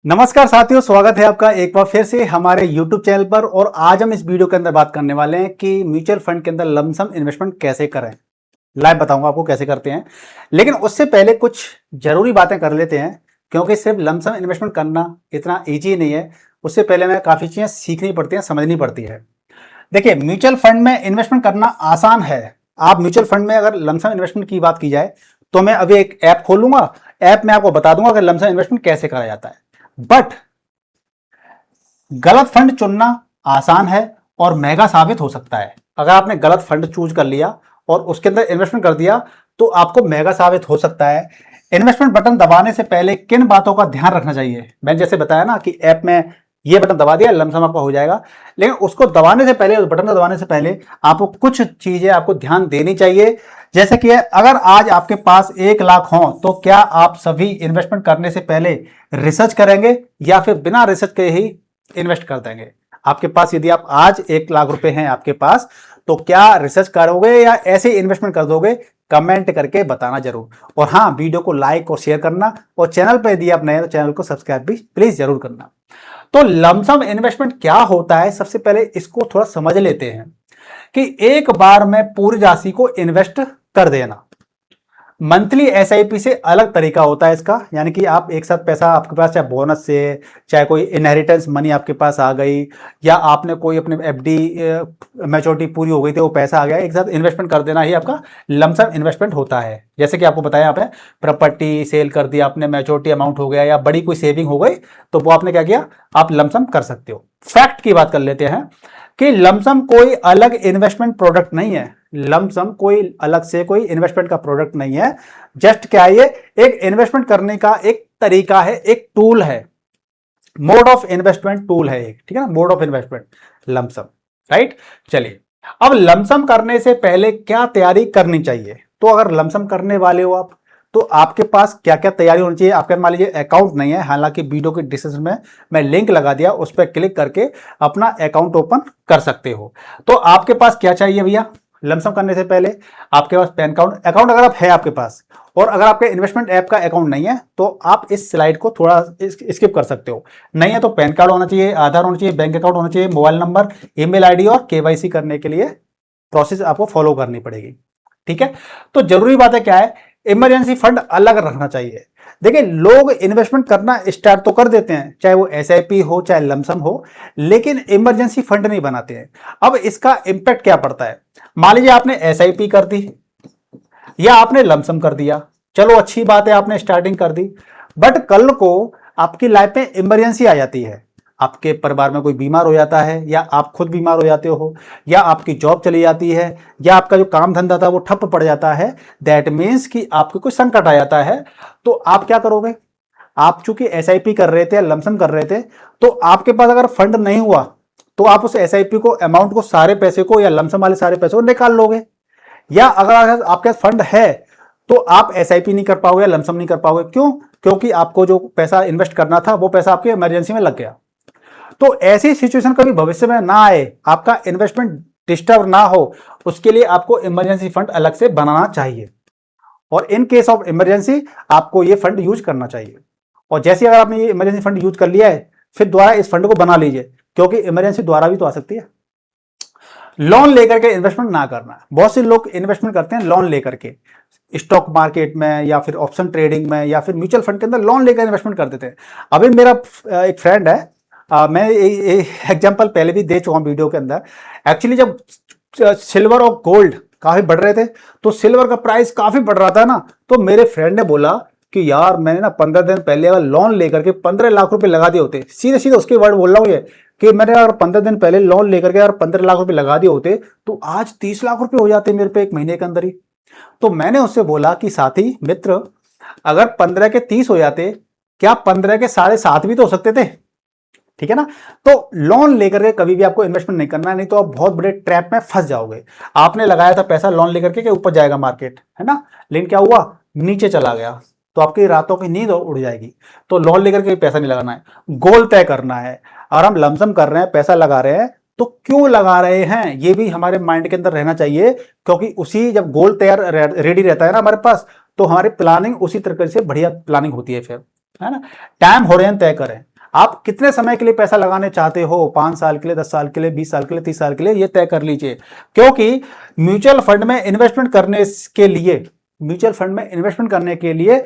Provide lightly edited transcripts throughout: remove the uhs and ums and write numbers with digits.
नमस्कार साथियों, स्वागत है आपका एक बार फिर से हमारे YouTube चैनल पर। और आज हम इस वीडियो के अंदर बात करने वाले हैं कि म्यूचुअल फंड के अंदर लमसम इन्वेस्टमेंट कैसे करें। लाइव बताऊंगा आपको कैसे करते हैं, लेकिन उससे पहले कुछ जरूरी बातें कर लेते हैं, क्योंकि सिर्फ लमसम इन्वेस्टमेंट करना इतना ईजी नहीं है। उससे पहले हमें काफ़ी चीज़ें सीखनी पड़ती हैं, समझनी पड़ती है। देखिए, म्यूचुअल फंड में इन्वेस्टमेंट करना आसान है। आप म्यूचुअल फंड में अगर लमसम इन्वेस्टमेंट की बात की जाए तो मैं अभी एक ऐप खोलूंगा, ऐप में आपको बता दूंगा कि लमसम इन्वेस्टमेंट कैसे करा जाता है। बट गलत फंड चुनना आसान है और महंगा साबित हो सकता है। अगर आपने गलत फंड चूज कर लिया और उसके अंदर इन्वेस्टमेंट कर दिया तो आपको महंगा साबित हो सकता है। इन्वेस्टमेंट बटन दबाने से पहले किन बातों का ध्यान रखना चाहिए, मैंने जैसे बताया ना कि ऐप में ये बटन दबा दिया, लमसम आपका हो जाएगा। लेकिन उसको दबाने से पहले, उस बटन को दबाने से पहले आपको कुछ चीजें आपको ध्यान देनी चाहिए। जैसे कि अगर आज आपके पास 1 लाख हो तो क्या आप सभी इन्वेस्टमेंट करने से पहले रिसर्च करेंगे या फिर बिना रिसर्च के ही इन्वेस्ट कर देंगे। आपके पास यदि आप आज 1 लाख रुपए हैं आपके पास, तो क्या रिसर्च करोगे या ऐसे इन्वेस्टमेंट कर दोगे? कमेंट करके बताना जरूर। और हाँ, वीडियो को लाइक और शेयर करना, और चैनल पर यदि आप नए तो चैनल को सब्सक्राइब भी प्लीज जरूर करना। तो लमसम इन्वेस्टमेंट क्या होता है, सबसे पहले इसको थोड़ा समझ लेते हैं कि एक बार में पूरी राशि को इन्वेस्ट कर देना। मंथली एसआईपी से अलग तरीका होता है इसका, यानी कि आप एक साथ पैसा आपके पास, चाहे बोनस से, चाहे कोई इनहेरिटेंस मनी आपके पास आ गई, या आपने कोई अपने एफडी मैच्योरिटी पूरी हो गई थी, वो पैसा आ गया, एक साथ इन्वेस्टमेंट कर देना ही आपका लमसम इन्वेस्टमेंट होता है। जैसे कि आपको बताया, आप प्रॉपर्टी सेल कर दिया आपने, मैच्योरिटी अमाउंट हो गया, या बड़ी कोई सेविंग हो गई, तो वो आपने क्या किया, आप लमसम कर सकते हो। फैक्ट की बात कर लेते हैं कि लमसम कोई अलग इन्वेस्टमेंट प्रोडक्ट नहीं है। लमसम कोई अलग से कोई इन्वेस्टमेंट का प्रोडक्ट नहीं है। जस्ट क्या है, ये एक इन्वेस्टमेंट करने का एक तरीका है, एक टूल है, मोड ऑफ इन्वेस्टमेंट टूल है एक, ठीक है ना, mode of investment lump sum, right. चलिए, अब लमसम करने से पहले क्या तैयारी करनी चाहिए। तो अगर लमसम करने वाले हो आप, तो आपके पास क्या क्या तैयारी होनी चाहिए। आपके मान लीजिए अकाउंट नहीं है, हालांकि वीडियो के डिस्क्रिप्शन में मैं लिंक लगा दिया, उस पर क्लिक करके अपना अकाउंट ओपन कर सकते हो। तो आपके पास क्या चाहिए भैया, लमसम करने से पहले आपके पास पैन अकाउंट, अगर आप है आपके पास, और अगर आपके इन्वेस्टमेंट ऐप का अकाउंट नहीं है तो आप इस स्लाइड को थोड़ा स्किप कर सकते हो। नहीं है तो पैन कार्ड होना चाहिए, आधार होना चाहिए, बैंक अकाउंट होना चाहिए, मोबाइल नंबर, ईमेल आईडी, और केवाईसी करने के लिए प्रोसेस आपको फॉलो करनी पड़ेगी, ठीक है। तो जरूरी बात है क्या है, इमरजेंसी फंड अलग रखना चाहिए। देखिए, लोग इन्वेस्टमेंट करना स्टार्ट तो कर देते हैं, चाहे वो एसआईपी हो चाहे लमसम हो, लेकिन इमरजेंसी फंड नहीं बनाते हैं। अब इसका इंपैक्ट क्या पड़ता है, मान लीजिए आपने एसआईपी कर दी या आपने लमसम कर दिया, चलो अच्छी बात है, आपने स्टार्टिंग कर दी। बट कल को आपकी लाइफ में इमरजेंसी आ जाती है, आपके परिवार में कोई बीमार हो जाता है, या आप खुद बीमार हो जाते हो, या आपकी जॉब चली जाती है, या आपका जो काम धंधा था वो ठप पड़ जाता है, दैट मीन्स कि आपको कोई संकट आ जाता है, तो आप क्या करोगे। आप चूंकि एसआईपी कर रहे थे, लमसम कर रहे थे, तो आपके पास अगर फंड नहीं हुआ तो आप उस एसआईपी को, अमाउंट को, सारे पैसे को, या लमसम वाले सारे पैसे को निकाल लोगे। या अगर आपके पास फंड है तो आप एसआईपी नहीं कर पाओगे, लमसम नहीं कर पाओगे। क्यों? क्योंकि आपको जो पैसा इन्वेस्ट करना था वो पैसा आपके इमरजेंसी में लग गया। तो ऐसी सिचुएशन कभी भविष्य में ना आए, आपका इन्वेस्टमेंट डिस्टर्ब ना हो, उसके लिए आपको इमरजेंसी फंड अलग से बनाना चाहिए, और इन केस ऑफ इमरजेंसी आपको ये फंड यूज करना चाहिए। और जैसे अगर आपने ये इमरजेंसी फंड यूज कर लिया है, फिर दोबारा इस फंड को बना लीजिए, क्योंकि इमरजेंसी दोबारा भी तो आ सकती है। लोन लेकर के इन्वेस्टमेंट ना करना। बहुत से लोग इन्वेस्टमेंट करते हैं लोन लेकर के, स्टॉक मार्केट में या फिर ऑप्शन ट्रेडिंग में या फिर म्यूचुअल फंड के अंदर लोन लेकर इन्वेस्टमेंट कर देते हैं। अभी मेरा एक फ्रेंड है, मैं एग्जांपल पहले भी दे चुका हूं वीडियो के अंदर। एक्चुअली जब सिल्वर और गोल्ड काफी बढ़ रहे थे, तो सिल्वर का प्राइस काफी बढ़ रहा था ना, तो मेरे फ्रेंड ने बोला कि यार मैंने ना 15 दिन पहले अगर लोन लेकर के 15 लाख रुपए लगा दिए होते, सीधे सीधे उसके वर्ड बोल रहा हूँ ये, कि मैंने अगर 15 दिन पहले लोन लेकर के अगर 15 लाख रुपए लगा दिए होते तो आज 30 लाख रुपए हो जाते मेरे पे एक महीने के अंदर ही। तो मैंने उससे बोला कि साथी मित्र, अगर 15 के 30 हो जाते, क्या 15 के 7.5 भी तो हो सकते थे, ठीक है ना। तो लोन लेकर के कभी भी आपको इन्वेस्टमेंट नहीं करना है, नहीं तो आप बहुत बड़े ट्रैप में फंस जाओगे। आपने लगाया था पैसा लोन लेकर के ऊपर जाएगा मार्केट, है ना, लेकिन क्या हुआ, नीचे चला गया, तो आपकी रातों की नींद उड़ जाएगी। तो लोन लेकर के पैसा नहीं लगाना है, गोल तय करना है। और हम लमसम कर रहे हैं, पैसा लगा रहे हैं, तो क्यों लगा रहे हैं ये भी हमारे माइंड के अंदर रहना चाहिए, क्योंकि उसी जब गोल तैयार रेडी रहता है ना हमारे पास, तो हमारी प्लानिंग उसी तरीके से बढ़िया प्लानिंग होती है फिर, है ना। टाइम होराइजन तय करें। आप कितने समय के लिए पैसा लगाने चाहते हो, 5 साल के लिए, 10 साल के लिए, 20 साल के लिए, 30 साल के लिए, ये तय कर लीजिए। क्योंकि म्यूचुअल फंड में इन्वेस्टमेंट करने के लिए, म्यूचुअल फंड में इन्वेस्टमेंट करने के लिए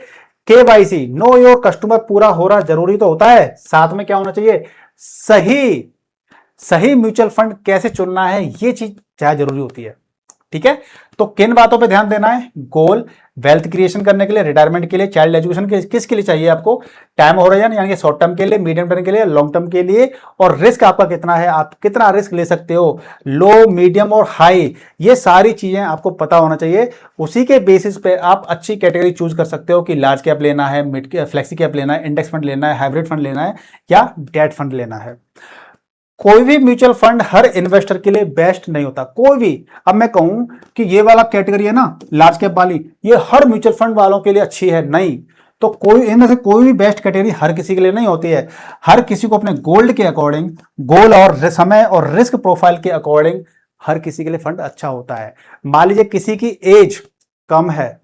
केवाईसी, नो योर कस्टमर, पूरा हो रहा जरूरी तो होता है। साथ में क्या होना चाहिए, सही म्यूचुअल फंड कैसे चुनना है, ये चीज क्या जरूरी होती है। ठीक है, तो किन बातों पे ध्यान देना है, गोल, वेल्थ क्रिएशन करने के लिए, रिटायरमेंट के लिए, चाइल्ड एजुकेशन के, किसके लिए चाहिए आपको, टाइम होराइजन यानी कि शॉर्ट टर्म के लिए, मीडियम टर्म के लिए, लॉन्ग टर्म के लिए, और रिस्क आपका कितना है, आप कितना रिस्क ले सकते हो, लो, मीडियम और हाई, ये सारी चीजें आपको पता होना चाहिए। उसी के बेसिस पे आप अच्छी कैटेगरी चूज कर सकते हो कि लार्ज कैप लेना है, मिड कैप, फ्लेक्सी कैप लेना है, इंडेक्स फंड लेना है, हाइब्रिड फंड लेना है, या डेट फंड लेना है। कोई भी म्यूचुअल फंड हर इन्वेस्टर के लिए बेस्ट नहीं होता, कोई भी। अब मैं कहूं कि ये वाला कैटेगरी है ना, लार्ज कैप वाली, ये हर म्यूचुअल फंड वालों के लिए अच्छी है, नहीं। तो कोई इनमें से कोई भी बेस्ट कैटेगरी हर किसी के लिए नहीं होती है। हर किसी को अपने गोल्ड के अकॉर्डिंग, गोल और समय और रिस्क प्रोफाइल के अकॉर्डिंग हर किसी के लिए फंड अच्छा होता है। मान लीजिए किसी की एज कम है,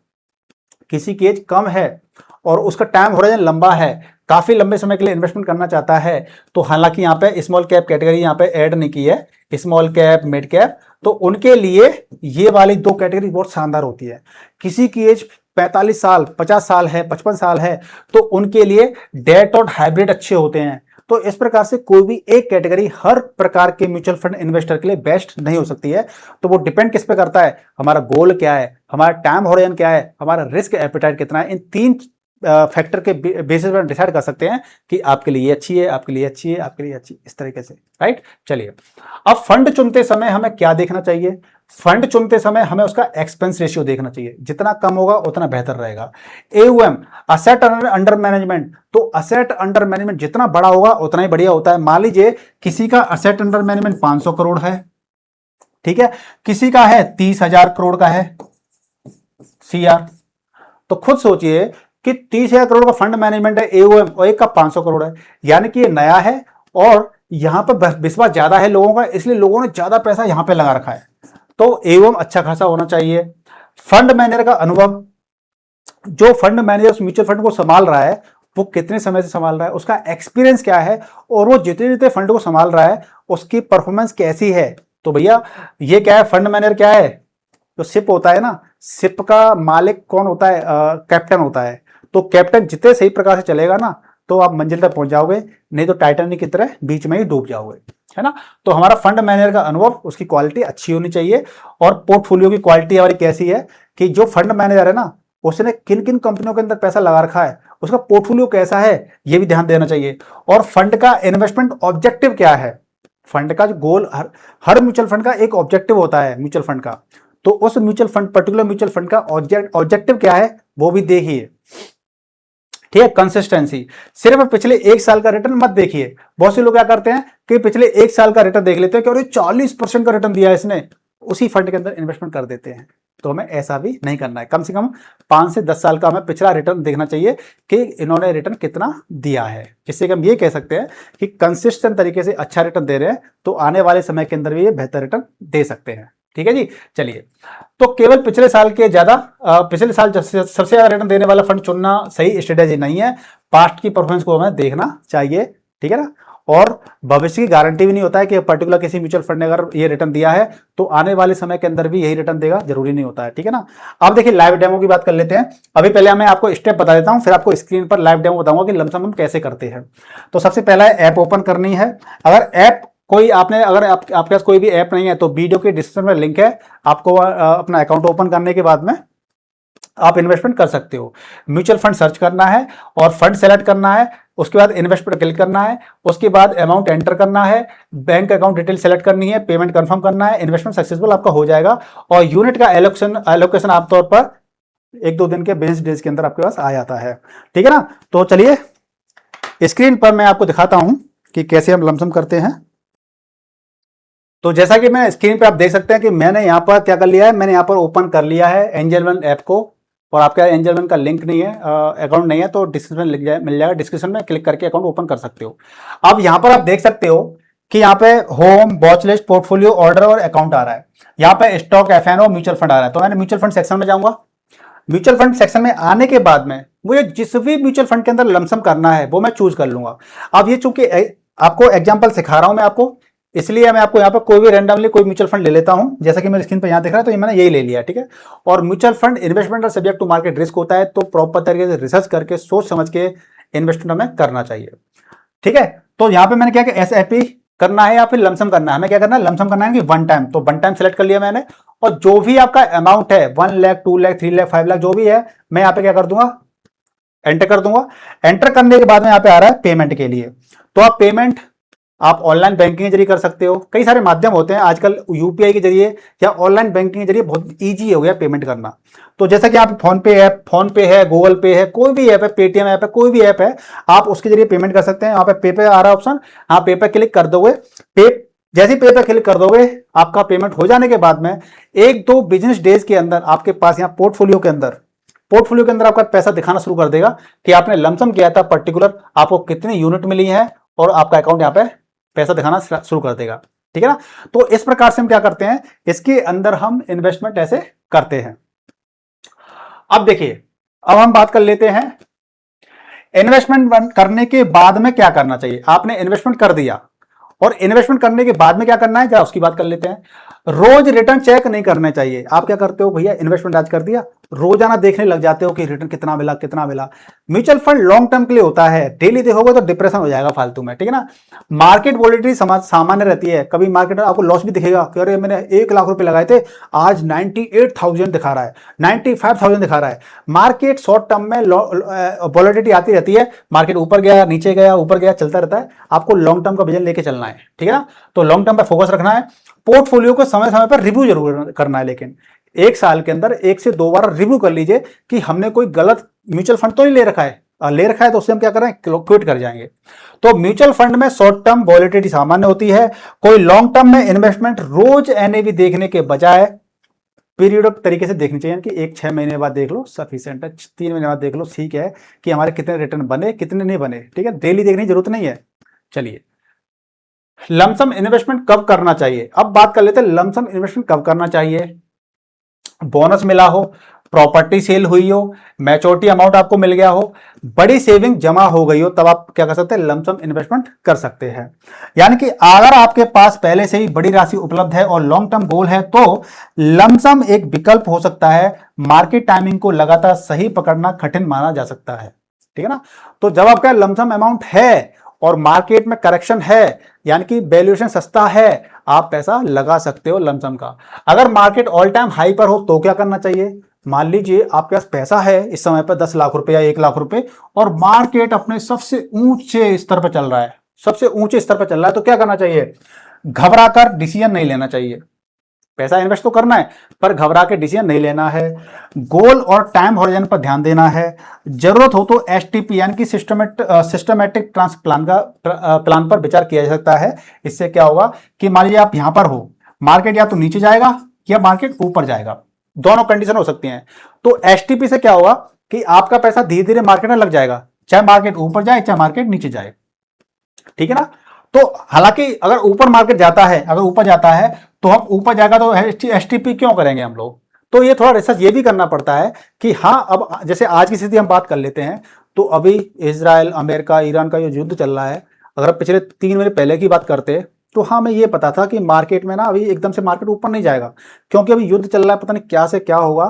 किसी की एज कम है और उसका टाइम होराइजन लंबा है, काफी लंबे समय के लिए इन्वेस्टमेंट करना चाहता है, तो हालांकि यहाँ पे स्मॉल कैप कैटेगरी यहाँ पे ऐड नहीं की है, स्मॉल कैप, मिड कैप, तो उनके लिए ये वाली दो कैटेगरी बहुत शानदार होती है। किसी की एज 45 साल, 50 साल है, 55 साल है, तो उनके लिए डेट और हाइब्रिड अच्छे होते हैं। तो इस प्रकार से कोई भी एक कैटेगरी हर प्रकार के म्यूचुअल फंड इन्वेस्टर के लिए बेस्ट नहीं हो सकती है। तो वो डिपेंड किस पे करता है, हमारा गोल क्या है, हमारा टाइम होराइजन क्या है, हमारा रिस्क एपेटाइट कितना है, इन 3 फैक्टर के बेसिस पर डिसाइड कर सकते हैं कि आपके लिए अच्छी है, आपके लिए अच्छी है, आपके लिए अच्छी, इस तरीके से, राइट। चलिए, अब फंड चुनते समय हमें क्या देखना चाहिए, फंड चुनते समय हमें उसका एक्सपेंस रेशियो देखना चाहिए, जितना कम होगा उतना बेहतर रहेगा। एयूएम, असेट अंडर मैनेजमेंट, तो असेट अंडर मैनेजमेंट जितना बड़ा होगा उतना ही बढ़िया होता है। मान लीजिए किसी का असेट अंडर मैनेजमेंट 500 करोड़ है, ठीक है, किसी का है 30,000 करोड़ का है सीआर, तो खुद सोचिए कि 30,000 करोड़ का फंड मैनेजमेंट है एओएम और एक का 500 करोड़ है, यानी कि ये नया है और यहां पर विश्वास ज्यादा है लोगों का, इसलिए लोगों ने ज्यादा पैसा यहां पे लगा रखा है। तो एओएम अच्छा खासा होना चाहिए। फंड मैनेजर का अनुभव, जो फंड मैनेजर उस म्यूचुअल फंड को संभाल रहा है वो कितने समय से संभाल रहा है, उसका एक्सपीरियंस क्या है, और वो जितने जितने फंड को संभाल रहा है उसकी परफॉर्मेंस कैसी है। तो भैया ये क्या है, फंड मैनेजर क्या है, जो शिप होता है ना, शिप का मालिक कौन होता है, कैप्टन होता है। तो कैप्टन जितने सही प्रकार से चलेगा ना तो आप मंजिल तक पहुंच जाओगे, नहीं तो टाइटैनिक की तरह बीच में ही डूब जाओगे, है ना। तो हमारा फंड मैनेजर का अनुभव, उसकी क्वालिटी अच्छी होनी चाहिए। और पोर्टफोलियो की क्वालिटी हमारी कैसी है कि जो फंड मैनेजर है ना उसने किन किन कंपनियों के अंदर पैसा लगा रखा है, उसका पोर्टफोलियो कैसा है, ये भी ध्यान देना चाहिए। और फंड का इन्वेस्टमेंट ऑब्जेक्टिव क्या है, फंड का जो गोल, हर म्यूचुअल फंड का एक ऑब्जेक्टिव होता है म्यूचुअल फंड का, तो उस mutual fund, particular mutual fund का ऑब्जेक्टिव क्या है वो भी देखिए, ठीक है। कंसिस्टेंसी, सिर्फ पिछले 1 साल का रिटर्न मत देखिए। बहुत से लोग क्या करते हैं कि पिछले 1 साल का रिटर्न देख लेते हैं कि अरे 40% का रिटर्न दिया है इसने, उसी फंड के अंदर इन्वेस्टमेंट कर देते हैं। तो हमें ऐसा भी नहीं करना है, कम से कम 5 से 10 साल का हमें पिछला रिटर्न देखना चाहिए कि इन्होंने रिटर्न कितना दिया है, जिससे कि हम ये कह सकते हैं कि कंसिस्टेंट तरीके से अच्छा रिटर्न दे रहे हैं, तो आने वाले समय के अंदर भी ये बेहतर रिटर्न दे सकते हैं। ठीक है जी। चलिए, तो केवल पिछले साल के ज्यादा, पिछले साल सबसे ज्यादा रिटर्न देने वाला फंड चुनना सही स्ट्रेटेजी नहीं है। पास्ट की परफॉर्मेंस को हमें देखना चाहिए, ठीक है ना। और भविष्य की गारंटी भी नहीं होता है कि पर्टिकुलर किसी म्यूचुअल फंड ने अगर ये रिटर्न दिया है तो आने वाले समय के अंदर भी यही रिटर्न देगा, जरूरी नहीं होता है, ठीक है ना। अब देखिए लाइव डेमो की बात कर लेते हैं। अभी पहले मैं आपको स्टेप बता देता हूं, फिर आपको स्क्रीन पर लाइव डेमो बताऊंगा कि लमसम हम कैसे करते हैं। तो सबसे पहला ऐप ओपन करनी है। अगर ऐप कोई आपने, अगर आपके पास कोई भी ऐप नहीं है तो वीडियो के डिस्क्रिप्शन में लिंक है, आपको अपना अकाउंट ओपन करने के बाद में आप इन्वेस्टमेंट कर सकते हो। म्यूचुअल फंड सर्च करना है और फंड सेलेक्ट करना है, उसके बाद इन्वेस्ट पर क्लिक करना है, उसके बाद अमाउंट एंटर करना है, बैंक अकाउंट डिटेल सेलेक्ट करनी है, पेमेंट कंफर्म करना है, इन्वेस्टमेंट सक्सेसफुल आपका हो जाएगा। और यूनिट का एलोकेशन आमतौर पर 1-2 दिन के बिजनेस डेज के अंदर आपके पास आ जाता है, ठीक है ना। तो चलिए स्क्रीन पर मैं आपको दिखाता हूं कि कैसे हम लमसम करते हैं। तो जैसा कि मैं स्क्रीन पे आप देख सकते हैं कि मैंने यहाँ पर क्या कर लिया है, मैंने यहाँ पर ओपन कर लिया है एंजल वन ऐप को, और आपका एंजल वन का लिंक नहीं है, अकाउंट नहीं है, तो डिस्क्रिप्शन मिल जाएगा, डिस्क्रिप्शन में क्लिक करके अकाउंट ओपन कर सकते हो। अब यहाँ पर आप देख सकते हो कि यहाँ पे home, watch list, portfolio, order और अकाउंट आ रहा है। यहाँ पे स्टॉक, एफएनओ, म्यूचुअल फंड आ रहा है। तो मैंने म्यूचुअल फंड सेक्शन में जाऊंगा। म्यूचुअल फंड सेक्शन में आने के बाद में मुझे जिस भी म्यूचुअल फंड के अंदर लमसम करना है वो मैं चूज कर लूंगा। अब ये चूंकि आपको एग्जांपल सिखा रहा हूं मैं आपको, इसलिए मैं आपको यहाँ पर कोई भी रैंडमली कोई म्यूचुअल फंड ले लेता हूं, जैसा कि मेरी स्क्रीन पर यहाँ दिख रहा है, तो ये मैंने यही ले लिया, ठीक है। और म्यूचुअल फंड इन्वेस्टमेंट और सब्जेक्ट टू मार्केट रिस्क होता है, तो प्रॉपर तरीके से रिसर्च करके सोच समझ के इन्वेस्टमेंट हमें करना चाहिए, ठीक है। तो यहाँ पे मैंने क्या कि SIP करना है या फिर लमसम करना है, हमें क्या करना है, लमसम करना है कि वन टाइम, तो वन टाइम सेलेक्ट कर लिया मैंने। और जो भी आपका अमाउंट है 1 लाख 2 लाख 3 लाख 5 लाख जो भी है, मैं यहाँ पे क्या कर दूंगा, एंटर कर दूंगा। एंटर करने के बाद में यहाँ पे आ रहा है पेमेंट के लिए, तो आप पेमेंट आप ऑनलाइन बैंकिंग के जरिए कर सकते हो, कई सारे माध्यम होते हैं आजकल, UPI के जरिए या ऑनलाइन बैंकिंग के जरिए बहुत ईजी हो गया पेमेंट करना। तो जैसा कि आप फोन पे है, गूगल पे है, कोई भी ऐप है, पेटीएम ऐप है, कोई भी ऐप है, आप उसके जरिए पेमेंट कर सकते हैं। यहाँ पे आ रहा है ऑप्शन, हाँ पे पे क्लिक कर दोगे, जैसे ही पे पे क्लिक कर दोगे, आपका पेमेंट हो जाने के बाद में 1-2 बिजनेस डेज के अंदर आपके पास यहाँ पोर्टफोलियो के अंदर आपका पैसा दिखाना शुरू कर देगा कि आपने लमसम किया था पर्टिकुलर, आपको कितनी यूनिट मिली है, और आपका अकाउंट यहाँ पे पैसा दिखाना शुरू कर देगा, ठीक है ना। तो इस प्रकार से हम क्या करते हैं, इसके अंदर हम इन्वेस्टमेंट ऐसे करते हैं। अब देखिए, अब हम बात कर लेते हैं इन्वेस्टमेंट करने के बाद में क्या करना चाहिए। आपने इन्वेस्टमेंट कर दिया, और इन्वेस्टमेंट करने के बाद में क्या करना है, जरा उसकी बात कर लेते हैं। रोज रिटर्न चेक नहीं करने चाहिए। आप क्या करते हो भैया, इन्वेस्टमेंट आज कर दिया, रोजाना देखने लग जाते हो कि रिटर्न कितना मिला कितना मिला। म्यूचुअल फंड लॉन्ग टर्म के लिए होता है, डेली देखोगे तो डिप्रेशन हो जाएगा फालतू में, ठीक है ना। मार्केट वॉलिटिलिटी सामान्य रहती है, कभी मार्केट आपको लॉस भी दिखेगा कि अरे मैंने 1 लाख रुपए लगाए थे, आज 98,000 दिखा रहा है, 95,000 दिखा रहा है। मार्केट शॉर्ट टर्म में वॉलिटिलिटी आती रहती है, मार्केट ऊपर गया नीचे गया ऊपर गया चलता रहता है। आपको लॉन्ग टर्म का विजन लेके चलना है, ठीक है ना। तो लॉन्ग टर्म पर फोकस रखना है, पोर्टफोलियो को समय समय पर रिव्यू जरूर करना है, लेकिन 1 साल के अंदर 1 से 2 बार रिव्यू कर लीजिए कि हमने कोई गलत म्यूचुअल फंड तो नहीं ले रखा है, तो उससे हम क्या कर रहे हैं, क्विट कर जाएंगे। तो म्यूचुअल फंड में शॉर्ट टर्म वॉलिटिलिटी सामान्य होती है, कोई लॉन्ग टर्म में इन्वेस्टमेंट रोज NAV देखने के बजाय पीरियड तरीके से देखनी चाहिए, कि 6 महीने बाद देख लो सफिशिएंट है, 3 महीने बाद देख लो ठीक है, कि हमारे कितने रिटर्न बने कितने नहीं बने, ठीक है। डेली देखने की जरूरत नहीं है। चलिए, लमसम इन्वेस्टमेंट कब करना चाहिए, अब बात कर लेते हैं लमसम इन्वेस्टमेंट कब करना चाहिए। बोनस मिला हो, प्रॉपर्टी सेल हुई हो, मैच्योरिटी अमाउंट आपको मिल गया हो, बड़ी सेविंग जमा हो गई हो, तब आप क्या कर सकते हैं, लमसम इन्वेस्टमेंट कर सकते हैं। यानी कि अगर आपके पास पहले से ही बड़ी राशि उपलब्ध है और लॉन्ग टर्म गोल है, तो लमसम एक विकल्प हो सकता है। मार्केट टाइमिंग को लगातार सही पकड़ना कठिन माना जा सकता है, ठीक है ना। तो जब आपका लमसम अमाउंट है और मार्केट में करेक्शन है, यानी कि वैल्यूएशन सस्ता है, आप पैसा लगा सकते हो लमसम का। अगर मार्केट ऑल टाइम हाई पर हो तो क्या करना चाहिए, मान लीजिए आपके पास पैसा है इस समय पर 10 लाख रुपए या 1 लाख रुपए, और मार्केट अपने सबसे ऊंचे स्तर पर चल रहा है, तो क्या करना चाहिए, घबराकर डिसीजन नहीं लेना चाहिए। पैसा इन्वेस्ट तो करना है, पर घबरा के डिसीजन नहीं लेना है। गोल और टाइम हॉरिजन पर ध्यान देना है। जरूरत हो तो STP यानी कि सिस्टमेटिक ट्रांस प्लान पर विचार किया जा सकता है। इससे क्या होगा कि मान लीजिए आप यहां पर हो, मार्केट या तो नीचे जाएगा या मार्केट ऊपर जाएगा, दोनों कंडीशन हो सकती हैं। तो STP से क्या होगा कि आपका पैसा धीरे धीरे मार्केट में लग जाएगा, चाहे मार्केट ऊपर जाए चाहे मार्केट नीचे जाए, ठीक है ना। तो हालांकि अगर ऊपर मार्केट जाता है, तो हम ऊपर जाएगा तो STP क्यों करेंगे हम लोग। तो ये थोड़ा रिसर्च ये भी करना पड़ता है कि हाँ, अब जैसे आज की स्थिति हम बात कर लेते हैं, तो अभी इजराइल अमेरिका ईरान का जो युद्ध चल रहा है, अगर पिछले 3 महीने पहले की बात करते तो हाँ, मैं ये पता था कि मार्केट में ना अभी एकदम से मार्केट ऊपर नहीं जाएगा, क्योंकि अभी युद्ध चल रहा है, पता नहीं क्या से क्या होगा।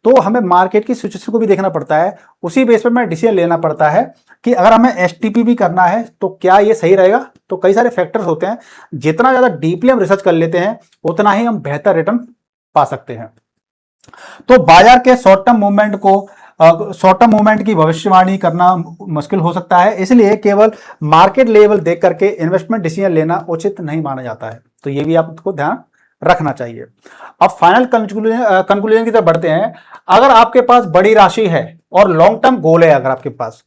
तो हमें मार्केट की सिचुएशन को भी देखना पड़ता है, उसी बेस पर मैं डिसीजन लेना पड़ता है कि अगर हमें STP भी करना है तो क्या ये सही रहेगा। तो कई सारे फैक्टर्स होते हैं, जितना ज्यादा डीपली हम रिसर्च कर लेते हैं उतना ही हम बेहतर रिटर्न पा सकते हैं। तो बाजार के शॉर्ट टर्म मूवमेंट की भविष्यवाणी करना मुश्किल हो सकता है, इसलिए केवल मार्केट लेवल देख करके इन्वेस्टमेंट डिसीजन लेना उचित नहीं माना जाता है। तो ये भी आपको ध्यान रखना चाहिए। अब फाइनल कंक्लूजन की तरफ बढ़ते हैं। अगर आपके पास बड़ी राशि है और लॉन्ग टर्म गोल है अगर आपके पास,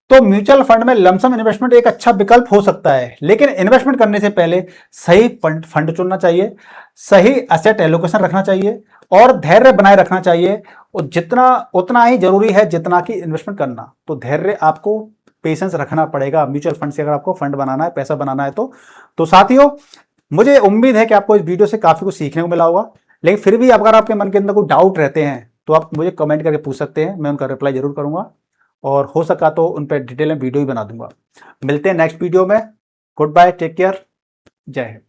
तो म्यूचुअल फंड में लमसम इन्वेस्टमेंट एक अच्छा विकल्प हो सकता है, लेकिन इन्वेस्टमेंट करने से पहले सही फंड चुनना चाहिए, सही एसेट एलोकेशन रखना चाहिए और धैर्य बनाए रखना चाहिए। और जितना उतना ही जरूरी है जितना कि इन्वेस्टमेंट करना। तो धैर्य, आपको पेशेंस रखना पड़ेगा म्यूचुअल फंड से, अगर आपको फंड बनाना है, पैसा बनाना है तो साथियों, मुझे उम्मीद है कि आपको इस वीडियो से काफी कुछ सीखने को मिला होगा। लेकिन फिर भी अगर आपके मन के अंदर कोई डाउट रहते हैं तो आप मुझे कमेंट करके पूछ सकते हैं, मैं उनका रिप्लाई जरूर करूंगा। और हो सका तो उन पर डिटेल में वीडियो भी बना दूंगा। मिलते हैं नेक्स्ट वीडियो में। गुड बाय, टेक केयर, जय हिंद।